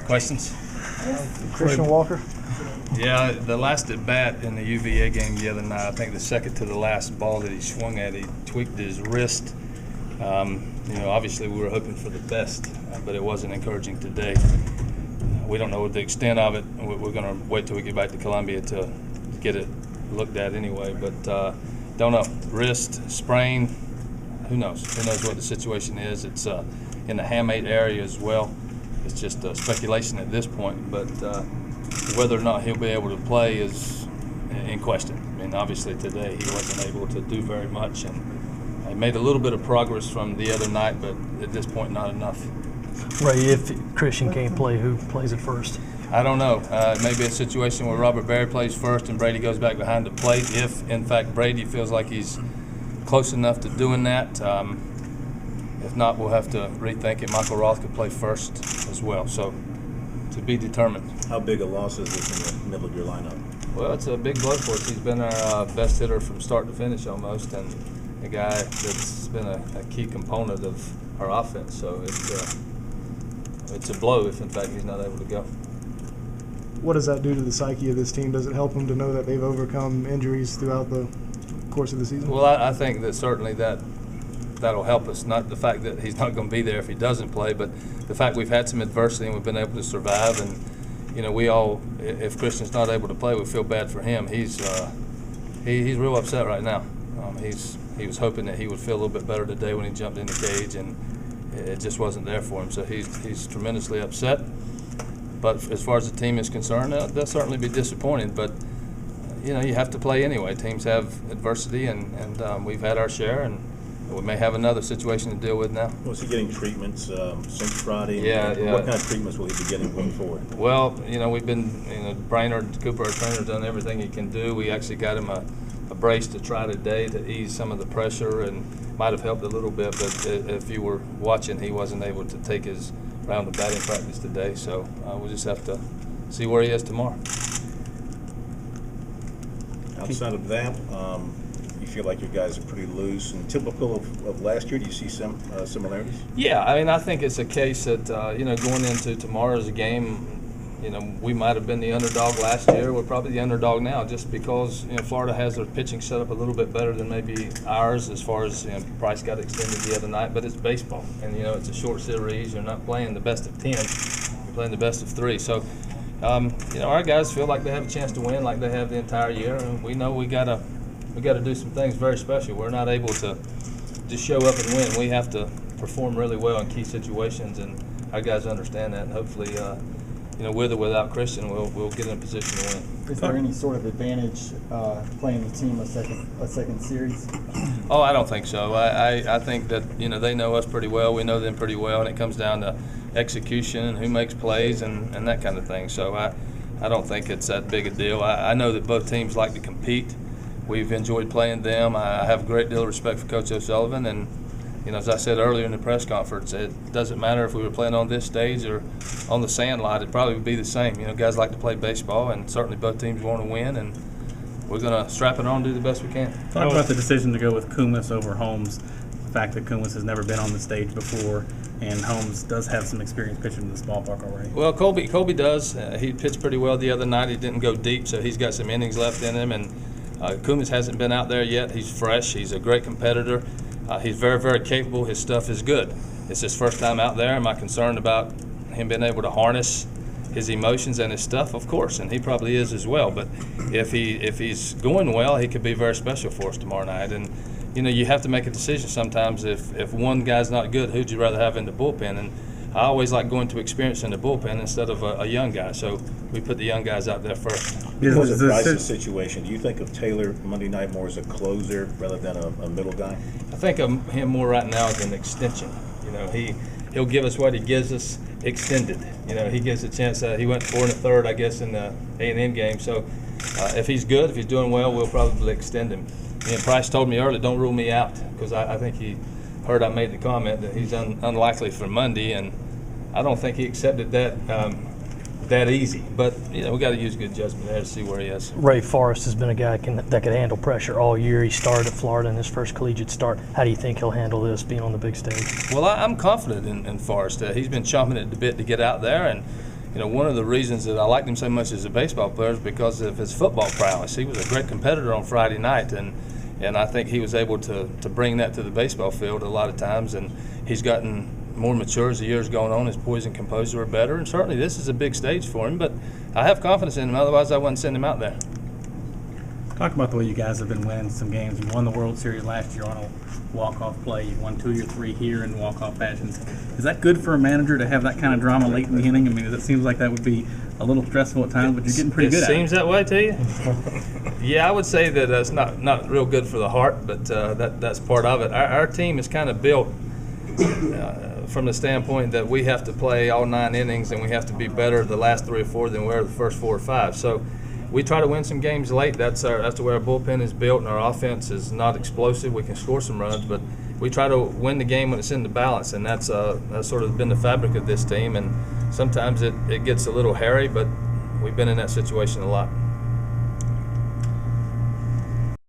Questions? Christian Walker. Yeah, the last at bat in the UVA game the other night, I think the second to the last ball that he swung at, he tweaked his wrist. Obviously we were hoping for the best, but it wasn't encouraging today. We don't know what the extent of it. We're going to wait till we get back to Columbia to get it looked at anyway. But don't know. Wrist sprain. Who knows? Who knows what the situation is? It's in the hamate area as well. It's just speculation at this point. But whether or not he'll be able to play is in question. I mean, obviously today he wasn't able to do very much, and he made a little bit of progress from the other night, but at this point not enough. Ray, if Christian can't play, who plays it first? I don't know. It may be a situation where Robert Berry plays first and Brady goes back behind the plate if, in fact, Brady feels like he's close enough to doing that. If not, we'll have to rethink it. Michael Roth could play first as well, so to be determined. How big a loss is this in the middle of your lineup? Well, it's a big blow for us. He's been our best hitter from start to finish almost, and a guy that's been a key component of our offense. So it's a blow if, in fact, he's not able to go. What does that do to the psyche of this team? Does it help them to know that they've overcome injuries throughout the course of the season? Well, I think that certainly that'll help us. Not the fact that he's not going to be there if he doesn't play, but the fact we've had some adversity and we've been able to survive. And we all, if Christian's not able to play, we feel bad for him. He's real upset right now. He was hoping that he would feel a little bit better today when he jumped in the cage, and it just wasn't there for him. So he's tremendously upset. But as far as the team is concerned, they'll certainly be disappointed. But you have to play anyway. Teams have adversity, and we've had our share, and we may have another situation to deal with now. Was he getting treatments since Friday? Yeah. What kind of treatments will he be getting going forward? Well, we've been, Brainerd Cooper, our trainer, has done everything he can do. We actually got him a brace to try today to ease some of the pressure, and might have helped a little bit. But if you were watching, he wasn't able to take his round of batting practice today. So we'll just have to see where he is tomorrow. Outside of that, you feel like you guys are pretty loose and typical of last year. Do you see some similarities? Yeah, I think it's a case that going into tomorrow's game, we might have been the underdog last year. We're probably the underdog now, just because Florida has their pitching set up a little bit better than maybe ours. As far as Price got extended the other night, but it's baseball, and it's a short series. You're not playing the best of 10. You're playing the best of 3. So. Our guys feel like they have a chance to win, like they have the entire year, and we know we gotta do some things very special. We're not able to just show up and win. We have to perform really well in key situations, and our guys understand that. And hopefully, with or without Christian, we'll get in a position to win. Is there any sort of advantage playing the team a second series? Oh, I don't think so. I think that they know us pretty well. We know them pretty well, and it comes down to execution and who makes plays and that kind of thing. So I don't think it's that big a deal. I know that both teams like to compete. We've enjoyed playing them. I have a great deal of respect for Coach O'Sullivan, and as I said earlier in the press conference, it doesn't matter if we were playing on this stage or on the sand lot. It probably would be the same. Guys like to play baseball, and certainly both teams want to win, and we're going to strap it on and do the best we can. Talk about the decision to go with Kumis over Holmes. The fact that Kumis has never been on the stage before, and Holmes does have some experience pitching in this ballpark already. Well, Colby does. He pitched pretty well the other night. He didn't go deep, so he's got some innings left in him. And Kumis hasn't been out there yet. He's fresh. He's a great competitor. He's very, very capable. His stuff is good. It's his first time out there. Am I concerned about him being able to harness his emotions and his stuff? Of course, and he probably is as well. But if he's going well, he could be very special for us tomorrow night. And you have to make a decision sometimes. If one guy's not good, who'd you rather have in the bullpen? And I always like going to experience in the bullpen instead of a young guy. So we put the young guys out there first. It was a Bryce's situation. Do you think of Taylor Monday night more as a closer rather than a middle guy? I think of him more right now as an extension. He'll give us what he gives us extended. He gives a chance. He went 4 1/3, I guess, in the A&M game. So if he's good, if he's doing well, we'll probably extend him. Price told me earlier, don't rule me out, because I think he heard I made the comment that he's unlikely for Monday, and I don't think he accepted that easy. But we got to use good judgment there to see where he is. Ray Forrest has been a guy that could handle pressure all year. He started at Florida in his first collegiate start. How do you think he'll handle this, being on the big stage? Well, I'm confident in Forrest. He's been chomping at the bit to get out there, and one of the reasons that I liked him so much as a baseball player is because of his football prowess. He was a great competitor on Friday night, and I think he was able to bring that to the baseball field a lot of times, and he's gotten more mature as the years going on. His poise and composure are better, and certainly this is a big stage for him, but I have confidence in him, otherwise I wouldn't send him out there. Talk about the way you guys have been winning some games. You won the World Series last year on a walk-off play. You won 2 of your 3 here in walk-off fashions. Is that good for a manager to have that kind of drama late in the inning? I mean, it seems like that would be a little stressful at times, but you're getting pretty good at it. It seems that way to you? Yeah, I would say that it's not real good for the heart, but that's part of it. Our team is kind of built from the standpoint that we have to play all 9 innings and we have to be better the last 3 or 4 than we were the first 4 or 5. So we try to win some games late. That's the way our bullpen is built, and our offense is not explosive. We can score some runs, but we try to win the game when it's in the balance, and that's sort of been the fabric of this team. And sometimes it gets a little hairy, but we've been in that situation a lot.